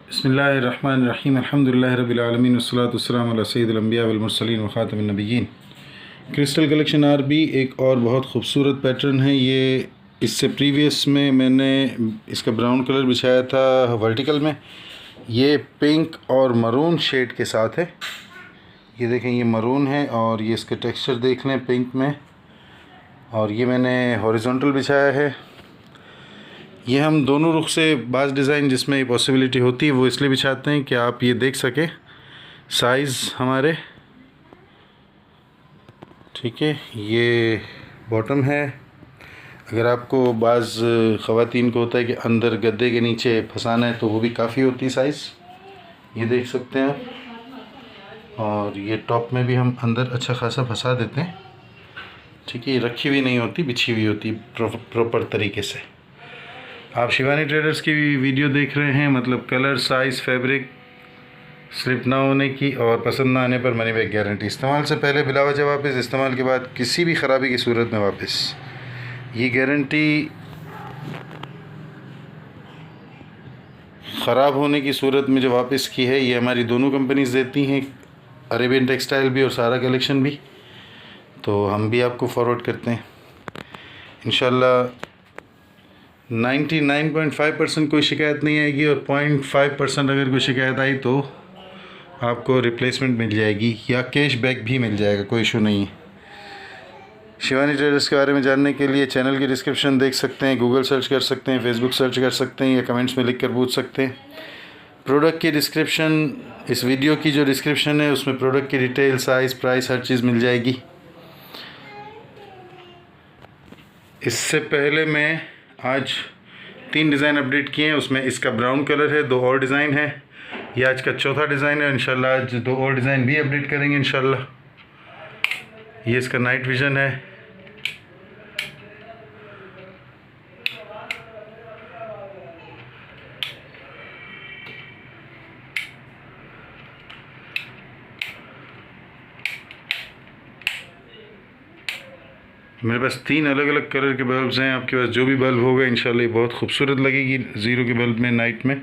बिस्मिल्लाहिर्रहमानिर्रहीम अल्हम्दुलिल्लाहि रब्बिल आलमीन वस्सलातु वस्सलामु अला सय्यिदिल अंबिया वल मुरसलीन व खातमिन नबिय्यीन। क्रिस्टल कलेक्शन आरबी एक और बहुत खूबसूरत पैटर्न है ये। इससे प्रीवियस में मैंने इसका ब्राउन कलर बिछाया था वर्टिकल में। ये पिंक और मरून शेड के साथ है। ये देखें, ये मरून है और ये इसका टेक्सचर देख लें पिंक में। और ये मैंने हॉरिजॉन्टल बिछाया है। ये हम दोनों रुख से बाज़ डिज़ाइन जिसमें ये पॉसिबिलिटी होती है वो इसलिए बिछाते हैं कि आप ये देख सकें साइज़ हमारे। ठीक है, ये बॉटम है। अगर आपको बाज़ ख़वातीन को होता है कि अंदर गद्दे के नीचे फंसाना है तो वो भी काफ़ी होती है साइज़, ये देख सकते हैं आप। और ये टॉप में भी हम अंदर अच्छा खासा फंसा देते हैं। ठीक है, ये रखी हुई नहीं होती, बिछी हुई होती प्रॉपर तरीके से। आप शिवानी ट्रेडर्स की वीडियो देख रहे हैं, मतलब कलर, साइज़, फैब्रिक स्लिप ना होने की और पसंद ना आने पर मनी बैक गारंटी। इस्तेमाल से पहले बिला वजह वापस, इस्तेमाल के बाद किसी भी ख़राबी की सूरत में वापस। ये गारंटी ख़राब होने की सूरत में जो वापस की है ये हमारी दोनों कंपनीज देती हैं, अरेबियन टेक्सटाइल भी और सारा कलेक्शन भी। तो हम भी आपको फॉरवर्ड करते हैं इंशाल्लाह। 99.5% कोई शिकायत नहीं आएगी और 0.5% अगर कोई शिकायत आई तो आपको रिप्लेसमेंट मिल जाएगी या कैश बैक भी मिल जाएगा, कोई इशू नहीं है। शिवानी ट्रेडर्स के बारे में जानने के लिए चैनल की डिस्क्रिप्शन देख सकते हैं, गूगल सर्च कर सकते हैं, फेसबुक सर्च कर सकते हैं या कमेंट्स में लिख कर पूछ सकते हैं। प्रोडक्ट की डिस्क्रिप्शन, इस वीडियो की जो डिस्क्रिप्शन है उसमें प्रोडक्ट की डिटेल, साइज़, प्राइस, हर चीज़ मिल जाएगी। इससे पहले मैं आज 3 डिज़ाइन अपडेट किए हैं, उसमें इसका ब्राउन कलर है, 2 और डिज़ाइन है। ये आज का चौथा डिज़ाइन है। इंशाल्लाह आज 2 और डिज़ाइन भी अपडेट करेंगे इंशाल्लाह। ये इसका नाइट विज़न है। मेरे पास 3 अलग अलग कलर के बल्ब्स हैं। आपके पास जो भी बल्ब होगा इंशाल्लाह ये बहुत खूबसूरत लगेगी ज़ीरो के बल्ब में नाइट में।